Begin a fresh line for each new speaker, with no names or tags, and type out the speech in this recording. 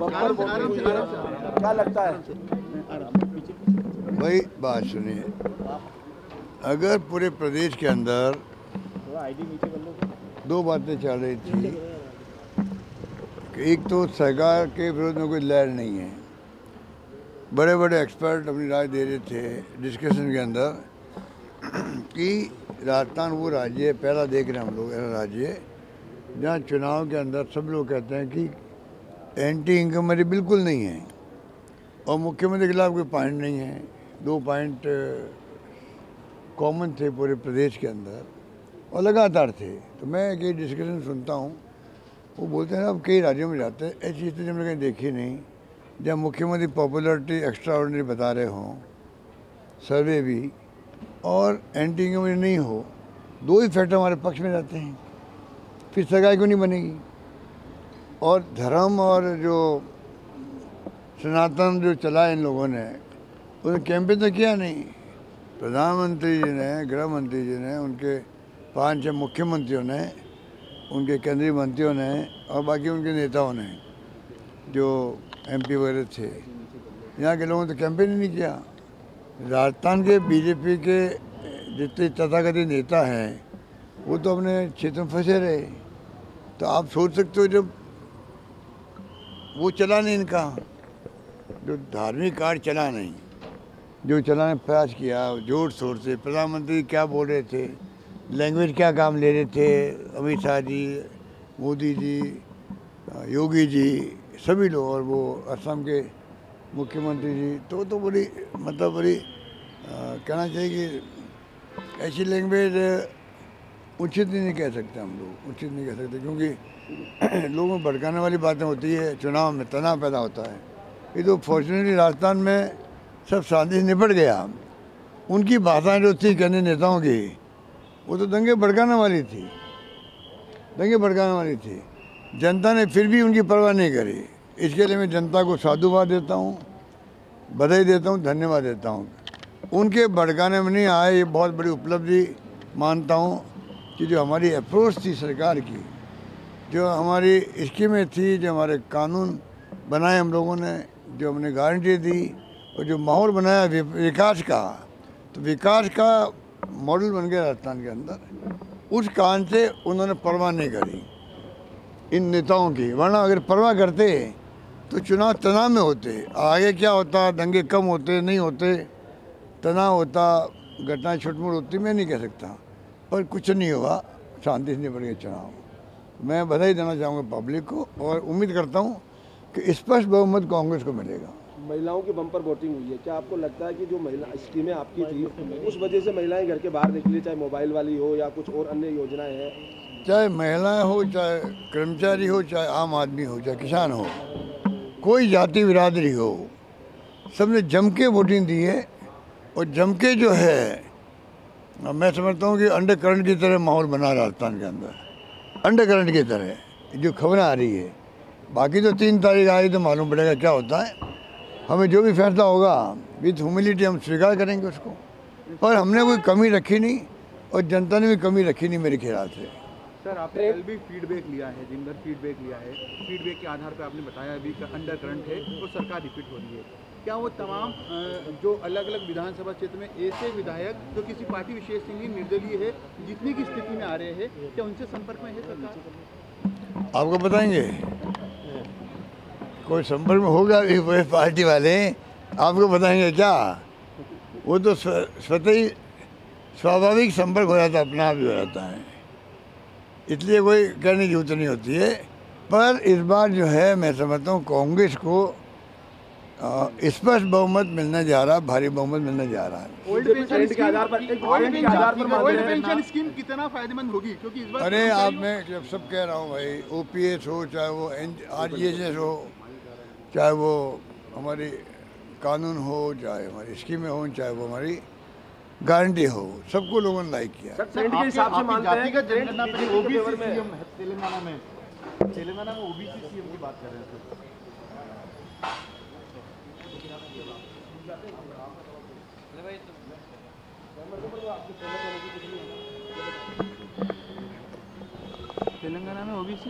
क्या लगता है
भाई? बात सुनिए, अगर पूरे प्रदेश के अंदर दो बातें चल रही थी कि एक तो सरकार के विरोध में कोई लहर नहीं है, बड़े बड़े एक्सपर्ट अपनी राय दे रहे थे डिस्कशन के अंदर कि राजस्थान वो राज्य है, पहला देख रहे हैं हम लोग ऐसा राज्य है जहाँ चुनाव के अंदर सब लोग कहते हैं कि एंटी इनकमरी बिल्कुल नहीं है और मुख्यमंत्री के खिलाफ कोई पॉइंट नहीं है। 2 पॉइंट कॉमन थे पूरे प्रदेश के अंदर और लगातार थे। तो मैं कई डिस्कशन सुनता हूँ, वो बोलते हैं अब कई राज्यों में जाते हैं, ऐसी चीज़ें हमने कहीं देखी नहीं जब मुख्यमंत्री पॉपुलरिटी एक्स्ट्रा ऑर्डिनरी बता रहे हों, सर्वे भी, और एंटी इनकमरी नहीं हो। 2 ही फैक्टर हमारे पक्ष में रहते हैं, फिर सरकार क्यों नहीं बनेगी? और धर्म और जो सनातन जो चला इन लोगों ने, उन्होंने कैंपेन तो किया नहीं। प्रधानमंत्री जी ने, गृह मंत्री जी ने, उनके 5-6 मुख्यमंत्रियों ने, उनके केंद्रीय मंत्रियों ने और बाकी उनके नेताओं ने जो एमपी वगैरह थे, यहाँ के लोगों ने तो कैंपेन ही नहीं किया। राजस्थान के बीजेपी के जितने तथाकथित नेता हैं वो तो अपने क्षेत्र में फंसे रहे। तो आप सोच सकते हो जब वो चला नहीं, इनका जो धार्मिक कार्य चला नहीं, जो चलाने प्रयास किया जोर शोर से, प्रधानमंत्री क्या बोल रहे थे, लैंग्वेज क्या काम ले रहे थे, अमित शाह जी, मोदी जी, योगी जी, सभी लोग, और वो असम के मुख्यमंत्री जी, तो बड़ी मतलब बड़ी कहना चाहिए कि ऐसी लैंग्वेज उचित नहीं कह सकते हम लोग, उचित नहीं कह सकते, क्योंकि लोगों में भड़काने वाली बातें होती है, चुनाव में तनाव पैदा होता है। ये तो फॉर्चुनेटली राजस्थान में सब शांति से निपट गया। उनकी भाषाएं जो थी कहने नेताओं की, वो तो दंगे भड़काने वाली थी, दंगे भड़काने वाली थी। जनता ने फिर भी उनकी परवाह नहीं करी। इसके लिए मैं जनता को साधुवाद देता हूँ, बधाई देता हूँ, धन्यवाद देता हूँ। उनके भड़काने में नहीं आए, ये बहुत बड़ी उपलब्धि मानता हूँ कि जो हमारी अप्रोच थी सरकार की, जो हमारी स्कीमें थी, जो हमारे कानून बनाए हम लोगों ने, जो हमने गारंटी दी और जो माहौल बनाया विकास का, तो विकास का मॉडल बन गया राजस्थान के अंदर। उस कारण से उन्होंने परवाह नहीं करी इन नेताओं की, वरना अगर परवाह करते तो चुनाव तनाव में होते। आगे क्या होता, दंगे कम होते नहीं होते, तनाव होता, घटनाएं छुटमुट होती, मैं नहीं कह सकता, पर कुछ नहीं हुआ, शांति से निपट गया चुनाव। मैं बधाई देना चाहूँगा पब्लिक को और उम्मीद करता हूँ कि स्पष्ट बहुमत कांग्रेस को मिलेगा।
महिलाओं की बम्पर वोटिंग हुई है, क्या आपको लगता है कि जो महिला स्कीमें आपकी थी उस वजह से महिलाएं घर के बाहर निकली, चाहे मोबाइल वाली हो या कुछ और अन्य योजनाएं हैं?
चाहे महिलाएं हो, चाहे कर्मचारी हो, चाहे आम आदमी हो, चाहे किसान हो, कोई जाति बिरादरी हो, सबने जम के वोटिंग दी है। और जम के जो है, मैं समझता हूँ कि अंडर करंट की तरह माहौल बना राजस्थान के अंदर, अंडर करंट की तरह जो खबरें आ रही है। बाकी तो 3 तारीख आई तो मालूम पड़ेगा क्या होता है। हमें जो भी फैसला होगा विथ ह्यूमिलिटी हम स्वीकार करेंगे उसको, पर हमने कोई कमी रखी नहीं और जनता ने भी कमी रखी नहीं मेरे ख्याल से।
सर, आपने कल भी फीडबैक लिया है, दिन भर फीडबैक लिया है, फीडबैक के आधार पर आपने बताया अभी अंडर करंट है तो सरकार रिपीट हो रही है। क्या वो तमाम जो अलग अलग विधानसभा क्षेत्र में ऐसे विधायक जो किसी पार्टी विशेष से ही निर्दलीय है, जीतने की स्थिति में आ रहे हैं, क्या उनसे संपर्क में है सरकार?
आपको बताएंगे, कोई संपर्क में होगा भी वो पार्टी वाले, आपको बताएंगे क्या? वो तो स्वतः ही स्वाभाविक संपर्क हो जाता है, अपना आप ही हो जाता है, इसलिए कोई कहने की जरूरत नहीं होती है। पर इस बार जो है मैं समझता हूँ कांग्रेस को स्पष्ट बहुमत मिलने जा रहा है, भारी बहुमत मिलने जा रहा है।
ओल्ड पेंशन स्कीम कितना फायदेमंद होगी? क्योंकि इस बार,
अरे आप, मैं जब सब कह रहा हूँ भाई, ओपीएस हो, चाहे वो आरजीएसएस हो, चाहे वो हमारी कानून हो, चाहे हमारी स्कीमें हो, चाहे वो हमारी गारंटी हो, सबको लोगों ने लाइक किया।
तेलंगाना में ओबीसी सीएम की बात कर रहे हैं सर। तेलंगाना में ओबीसी